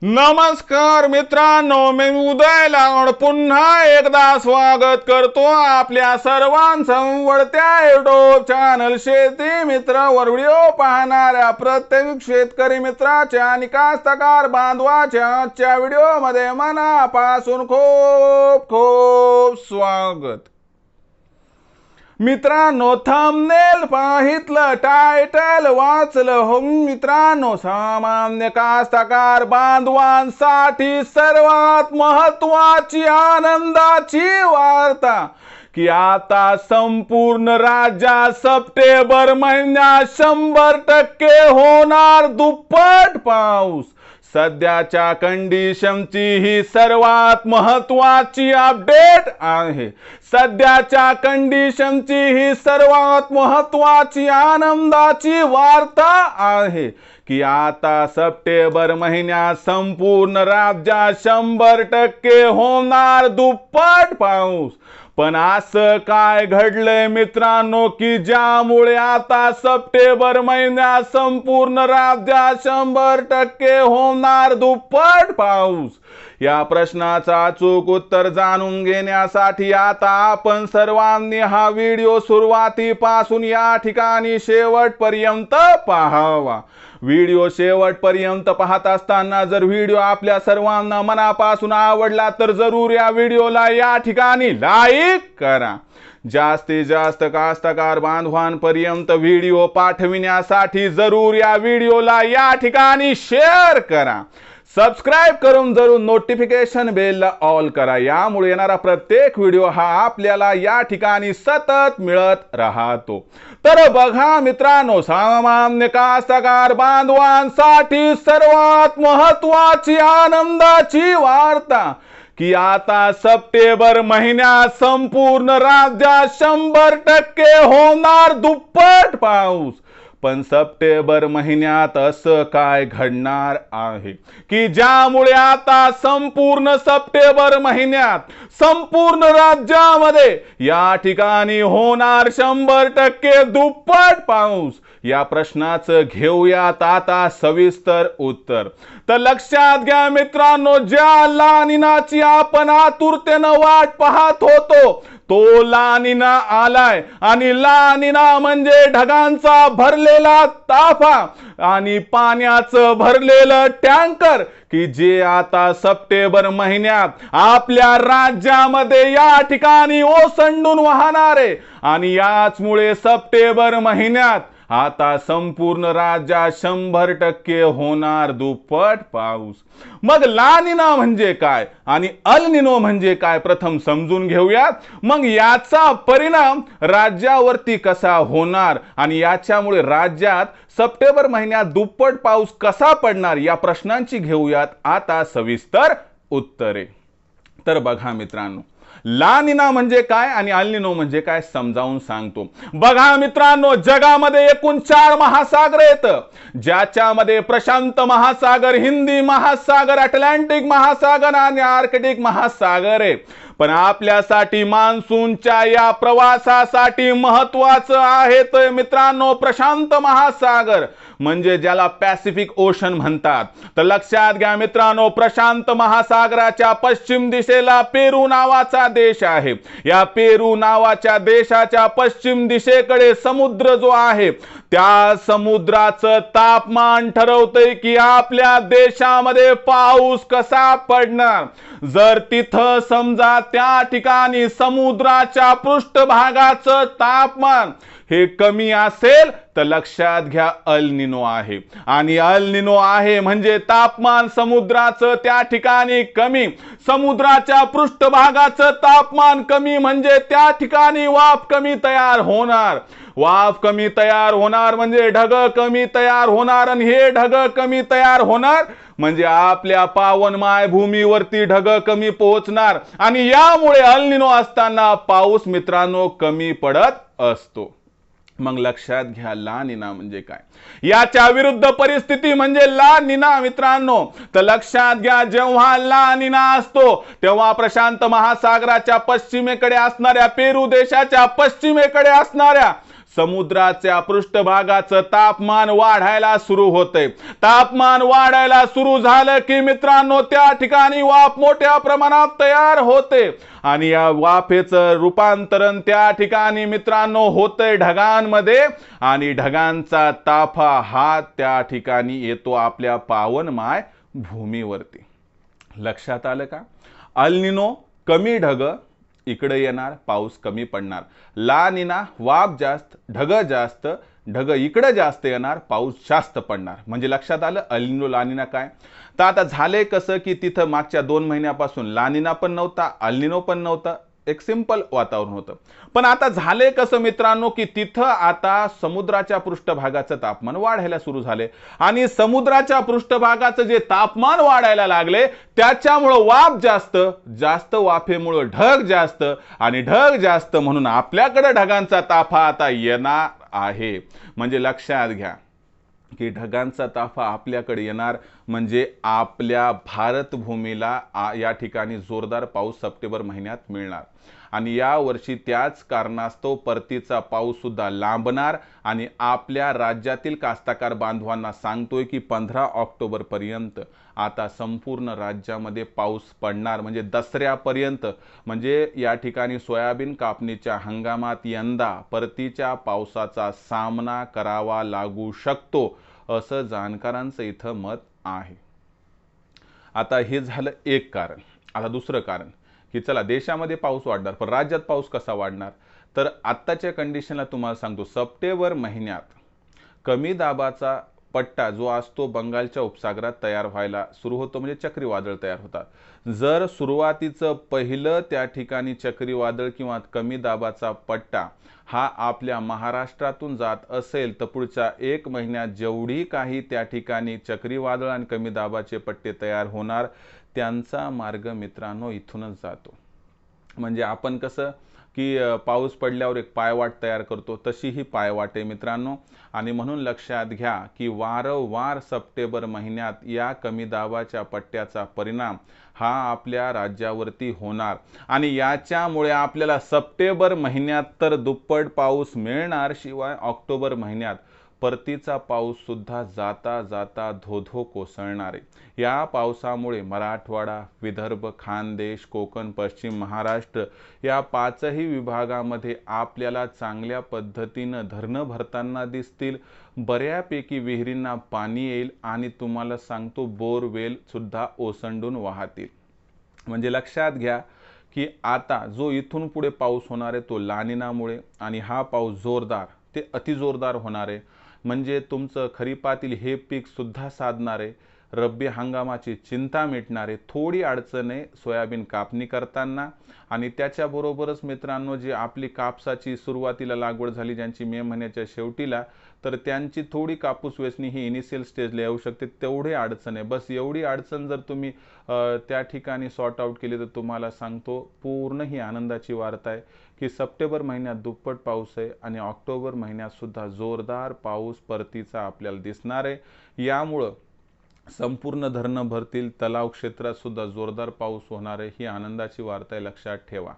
नमस्कार मित्रांनो, मी उदय लावड पुन्हा एकदा स्वागत करतो आपल्या सर्वांचं वळत्या युट्यूब चॅनल शेती मित्र वर व्हिडिओ पाहणाऱ्या प्रत्येक शेतकरी मित्राच्या आणि कास्तकार बांधवाच्या आजच्या व्हिडिओमध्ये मनापासून खूप खूप स्वागत। मित्रांनो, थंबनेल पाहितलं, टायटल वाचलं हो मित्रांनो, सामान्य कास्तकार बांधवांसाठी सर्वात महत्त्वाची आनंदाची वार्ता की आता संपूर्ण राज्यात सप्टेंबर महिन्यात 100% होणार दुप्पट पाऊस। सध्याच्या कंडिशनची ही सर्वात महत्त्वाची अपडेट आहे। सध्याच्या कंडिशनची ही सर्वात महत्त्वाची आनंदाची वार्ता आहे की आता सप्टेंबर महिन्यात संपूर्ण राज्यात 100% होणार दुप्पट पाऊस। पण असं काय घडलंय मित्रांनो की ज्यामुळे आता सप्टेंबर महिन्यात संपूर्ण राज्यात 100% होणार दुप्पट पाऊस? या प्रश्नाचा अचूक उत्तर जाणून घेण्यासाठी आता आपण सर्वांनी हा व्हिडिओ सुरुवातीपासून या ठिकाणी शेवटपर्यंत पाहावा। व्हिडिओ शेवटपर्यंत पाहत असताना जर व्हिडिओ आपल्या सर्वांना मनापासून आवडला तर जरूर या व्हिडिओला या ठिकाणी लाईक करा। जास्तीत जास्त कास्तकार बांधवांपर्यंत व्हिडिओ पाठविण्यासाठी जरूर या व्हिडिओला या ठिकाणी शेअर करा। सबस्क्राइब करून जरूर नोटिफिकेशन बेलला ऑल करा, यामुळे येणारा प्रत्येक व्हिडिओ हा आपल्याला या ठिकाणी सतत मिळत राहतो। तर बघा मित्रांनो, सामान्य कास्तकार बांधवांसाठी सर्वात महत्त्वाची आनंदाची वार्ता की आता सप्टेंबर महिन्यात संपूर्ण राज्यात 100% होणार दुप्पट पाऊस। पण सप्टेंबर महिन्यात असं काय घडणार आहे की ज्यामुळे आता संपूर्ण सप्टेंबर महिन्यात संपूर्ण राज्यामध्ये या ठिकाणी होणार 100% दुप्पट पाऊस? या प्रश्नाचं घेऊयात आता सविस्तर उत्तर। तर लक्षात घ्या मित्रांनो, ज्या ला निनाची आपण आतुरतेनं वाट पाहत होतो तो ला निना आलाय। आणि ला निना म्हणजे ढगांचा भरलेला ताफा आणि पाण्याचं भरलेलं टँकर की जे आता सप्टेंबर महिन्यात आपल्या राज्यामध्ये या ठिकाणी ओसंडून वाहणार आहे। आणि याचमुळे सप्टेंबर महिन्यात आता संपूर्ण राज्यात 100% होणार दुप्पट पाऊस। मग ला निना म्हणजे काय आणि अल निनो म्हणजे काय प्रथम समजून घेऊयात, मग याचा परिणाम राज्यावरती कसा होणार आणि याच्यामुळे राज्यात सप्टेंबर महिन्यात दुप्पट पाऊस कसा पडणार या प्रश्नांची घेऊयात आता सविस्तर उत्तरे। तर बघा मित्रांनो, ला निना म्हणजे काय आणि अल निनो म्हणजे काय समजावून सांगतो। बघा मित्रांनो, जगामध्ये एकूण 4 महासागर आहेत, ज्याच्यामध्ये प्रशांत महासागर, हिंदी महासागर, अटलांटिक महासागर आणि आर्कटिक महासागर आहे। पण आपल्यासाठी मान्सूनच्या या प्रवासासाठी महत्त्वाचं आहे तर मित्रांनो प्रशांत महासागर, म्हणजे ज्याला पॅसिफिक ओशन म्हणतात। तर लक्षात घ्या मित्रांनो, प्रशांत महासागराच्या पश्चिम दिशेला पेरू नावाचा देश आहे। या पेरू नावाच्या देशाच्या पश्चिम दिशेकडे समुद्र जो आहे त्या समुद्राचं तापमान ठरवतंय की आपल्या देशामध्ये पाऊस कसा पडणार। जर तिथं समजा त्या ठिकाणी समुद्राच्या पृष्ठभागाचं तापमान हे कमी असेल तर लक्षात घ्या अल निनो आहे। आणि अल निनो आहे म्हणजे तापमान समुद्राचं त्या ठिकाणी कमी, समुद्राच्या पृष्ठभागाचं तापमान कमी म्हणजे त्या ठिकाणी वाफ कमी तयार होणार। वाफ कमी तयार होणार म्हणजे ढग कमी तयार होणार, आणि हे ढग कमी तयार होणार म्हणजे आपल्या पावनमय भूमीवरती ढग कमी पोहोचणार आणि यामुळे अल निनो असताना पाऊस मित्रांनो कमी पडत असतो। मग लक्षात घ्या ला निना म्हणजे काय, याच्या विरुद्ध परिस्थिती म्हणजे ला निना मित्रांनो। तर लक्षात घ्या, जेव्हा ला निना असतो तेव्हा प्रशांत महासागराच्या पश्चिमेकडे असणाऱ्या पेरू देशाच्या पश्चिमेकडे असणाऱ्या समुद्राच्या पृष्ठभागाचं तापमान वाढायला सुरू होते। तापमान वाढायला सुरू झालं की मित्रांनो त्या ठिकाणी वाफ मोठ्या प्रमाणात तयार होते आणि या वाफेचं रूपांतरण त्या ठिकाणी मित्रांनो होतंय ढगांमध्ये आणि ढगांचा ताफा हा त्या ठिकाणी येतो आपल्या पावनमय भूमीवरती। लक्षात आलं का? अल निनो कमी ढग इकडे येणार, पाऊस कमी पडणार। ला निना वाफ जास्त, ढग जास्त, ढग इकडे जास्त येणार, पाऊस जास्त पडणार। म्हणजे लक्षात आलं अल निनो ला निना काय? तर आता झाले कसं की तिथं मागच्या 2 महिन्यापासून ला निना पण नव्हता, अल निनो पण नव्हता, एक सिंपल वातावरण होतं। पण आता झाले कसं मित्रांनो की तिथं आता समुद्राच्या पृष्ठभागाचं तापमान वाढायला सुरू झाले आणि समुद्राच्या पृष्ठभागाचं जे तापमान वाढायला लागले त्याच्यामुळे वाफ जास्त, जास्त वाफेमुळे ढग जास्त आणि ढग जास्त म्हणून आपल्याकडे ढगांचा ताफा आता येणार आहे। म्हणजे लक्षात घ्या की ढगांचा ताफा आपल्याकडे येणार म्हणजे आपल्या भारत भूमीला या ठिकाणी जोरदार पाऊस सप्टेंबर महिन्यात मिळणार आणि या वर्षी त्याच कारणास्तव परतीचा पाऊस सुद्धा लांबणार आणि आपल्या राज्यातील कास्तकार बांधवांना सांगतोय की 15 ऑक्टोबर पर्यंत आता संपूर्ण राज्यामध्ये पाऊस पडणार। म्हणजे दसऱ्यापर्यंत म्हणजे या ठिकाणी सोयाबीन कापणीच्या हंगामात यंदा परतीच्या पावसाचा सामना करावा लागू शकतो असं जाणकारांचं इथं मत आहे। आता हे झालं एक कारण। आता दुसरं कारण की चला देशामध्ये पाऊस वाढणार पण राज्यात पाऊस कसा वाढणार? तर आत्ताच्या कंडिशनला तुम्हाला सांगतो सप्टेंबर महिन्यात कमी दाबाचा पट्टा जो असतो बंगालच्या उपसागरात तयार व्हायला सुरू होतो म्हणजे चक्रीवादळ तयार होतात। जर सुरुवातीचं पहिलं त्या ठिकाणी चक्रीवादळ किंवा कमी दाबाचा पट्टा हा आपल्या महाराष्ट्रातून जात असेल तर पुढच्या 1 महिन्यात जेवढी काही त्या ठिकाणी चक्रीवादळ आणि कमी दाबाचे पट्टे तयार होणार त्यांचा मार्ग मित्रांनो इथूनच जातो। म्हणजे आपण कसं की पाऊस पडल्यावर एक पायवाट तयार करतो तशी ही पायवाट आहे मित्रांनो आणि म्हणून लक्षात घ्या की वारंवार सप्टेंबर महिन्यात या कमी दाबाच्या पट्ट्याचा परिणाम हा आपल्या राज्यावरती होणार आणि याच्यामुळे आपल्याला सप्टेंबर महिन्यात तर दुप्पट पाऊस मिळणार शिवाय ऑक्टोबर महिन्यात परतीचा पाऊस सुद्धा जाता जाता धोधो कोसळणार आहे। या पावसामुळे मराठवाडा, विदर्भ, खानदेश, कोकण, पश्चिम महाराष्ट्र या 5ही विभागामध्ये आपल्याला चांगल्या पद्धतीनं धरणं भरताना दिसतील, बऱ्यापैकी विहिरींना पाणी येईल आणि तुम्हाला सांगतो बोरवेल सुद्धा ओसंडून वाहतील। म्हणजे लक्षात घ्या की आता जो इथून पुढे पाऊस होणार आहे तो ला निनामुळे आणि हा पाऊस जोरदार ते अतिजोरदार होणार आहे। म्हणजे तुमचं खरीपातील हे पीक सुद्धा साधणार आहे, रब्बी हंगामाची चिंता मिटणार आहे। थोडी अडचण आहे सोयाबीन कापणी करताना आणि त्याच्याबरोबरच मित्रांनो जी आपली कापसाची सुरुवातीला लागवड झाली ज्यांची मे महिन्याच्या शेवटीला तर त्यांची थोडी कापूस वेचणी ही इनिशियल स्टेजला येऊ शकते, तेवढी अडचण आहे। बस एवढी अडचण जर तुम्ही त्या ठिकाणी सॉर्ट आउट केली तर तुम्हाला सांगतो पूर्ण ही आनंदाची वार्ता आहे की सप्टेंबर महिन्यात दुप्पट पाऊस आहे आणि ऑक्टोबर महिन्यात सुद्धा जोरदार पाऊस परतीचा आपल्याला दिसणार आहे। यामुळं संपूर्ण धरणं भरतील, तलाव क्षेत्रात सुद्धा जोरदार पाऊस होणार आहे ही आनंदाची वार्ता आहे, लक्षात ठेवा।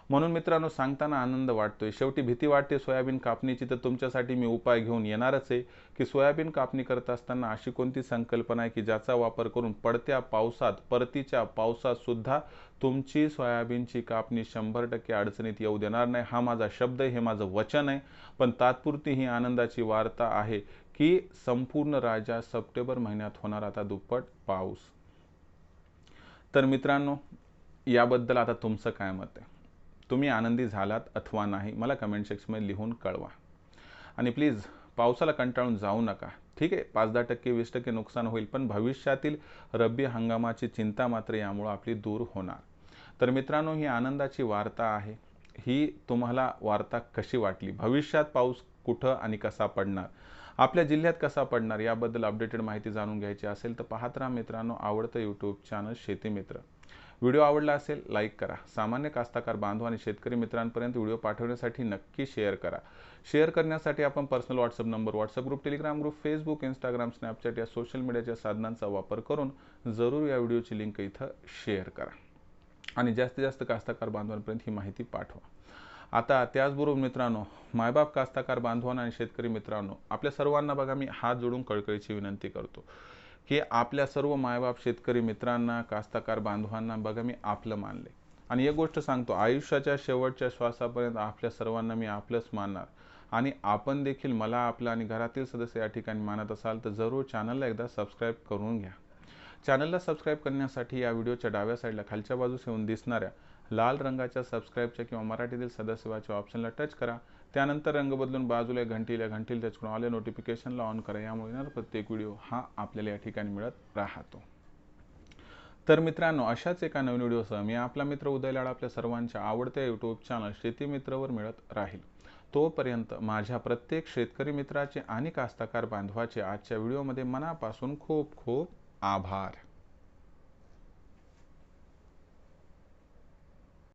म्हणून मित्रांनो सांगताना आनंद वाटतोय, शेवटी भीती वाटते सोयाबीन कापणीची तर तुमच्यासाठी मी उपाय घेऊन येणारच आहे की सोयाबीन कापणी करत असताना अशी कोणती संकल्पना आहे की ज्याचा वापर करून पडत्या पावसात परतीच्या पावसात सुद्धा तुमची सोयाबीनची कापणी 100% अडचणीत येऊ देणार नाही। हा माझा शब्द आहे, हे माझं वचन आहे। पण तात्पुरती ही आनंदाची वार्ता आहे की संपूर्ण राज्यात सप्टेंबर महिन्यात होणार आता दुप्पट पाऊस। तर मित्रांनो याबद्दल आता तुमचं काय मत आहे? तुम्ही आनंदी झालात अथवा नाही मला कमेंट सेक्शनमध्ये लिहून कळवा आणि प्लीज पावसाला कंटाळून जाऊ नका। ठीक आहे 5-10%, 20% नुकसान होईल पण भविष्यातील रब्बी हंगामाची चिंता मात्र यामुळे आपली दूर होणार। तर मित्रांनो ही आनंदाची वार्ता आहे। ही तुम्हाला वार्ता कशी वाटली? भविष्यात पाऊस कुठं आणि कसा पडणार, आपल्या जिल्ह्यात कसा पडणार याबद्दल अपडेटेड माहिती जाणून घ्यायची असेल तर पाहत राहा मित्रांनो आवडतं यूट्यूब चॅनल शेती मित्र। व्हिडिओ आवडला असेल लाईक करा, सामान्य कास्तकार बांधव आणि शेतकरी मित्रांपर्यंत व्हिडिओ पाठवण्यासाठी नक्की शेअर करा। शेअर करण्यासाठी आपण personal WhatsApp number, WhatsApp group, Telegram group, Facebook, Instagram, Snapchat या सोशल मीडियाच्या साधनांचा वापर करून जरूर या व्हिडिओची लिंक इथं शेअर करा आणि जास्तीत जास्त कास्तकार बांधवांपर्यंत ही माहिती पाठवा। आता त्याचबरोबर मित्रांनो, मायबाप कास्तकार बांधवांना आणि शेतकरी मित्रांनो, आपल्या सर्वांना बघा मी हात जोडून कळकळीची विनंती करतो की आपल्या सर्व मायबाप शेतकरी मित्रांना, कास्तकार बांधवांना बघा मी आपलं मानले आणि एक गोष्ट सांगतो, आयुष्याच्या शेवटच्या श्वासापर्यंत आपल्या सर्वांना मी आपलंच मानणार आणि आपण देखील मला आपलं आणि घरातील सदस्य या ठिकाणी मानत असाल तर जरूर चॅनलला एकदा सबस्क्राईब करून घ्या. चॅनलला सबस्क्राईब करण्यासाठी या व्हिडिओच्या डाव्या साईडला खालच्या बाजूस येऊन दिसणाऱ्या लाल रंगाच्या सबस्क्राईबच्या किंवा मराठीतील सदस्यवाच्या ऑप्शनला टच करा. त्यानंतर रंग बदलून बाजूला घंटीला टच करून ऑल नोटिफिकेशनला ऑन करा. यामुळे प्रत्येक व्हिडिओ हा आपल्याला या ठिकाणी मिळत राहतो. तर मित्रांनो, अशाच एका नवीन व्हिडिओसह मी आपला मित्र उदय लाड आपल्या सर्वांच्या आवडत्या यूट्यूब चॅनल शेतीमित्रवर मिळत राहील. तोपर्यंत माझ्या प्रत्येक शेतकरी मित्राचे आणि कास्तकार बांधवाचे आजच्या व्हिडिओमध्ये मनापासून खूप खूप आभार.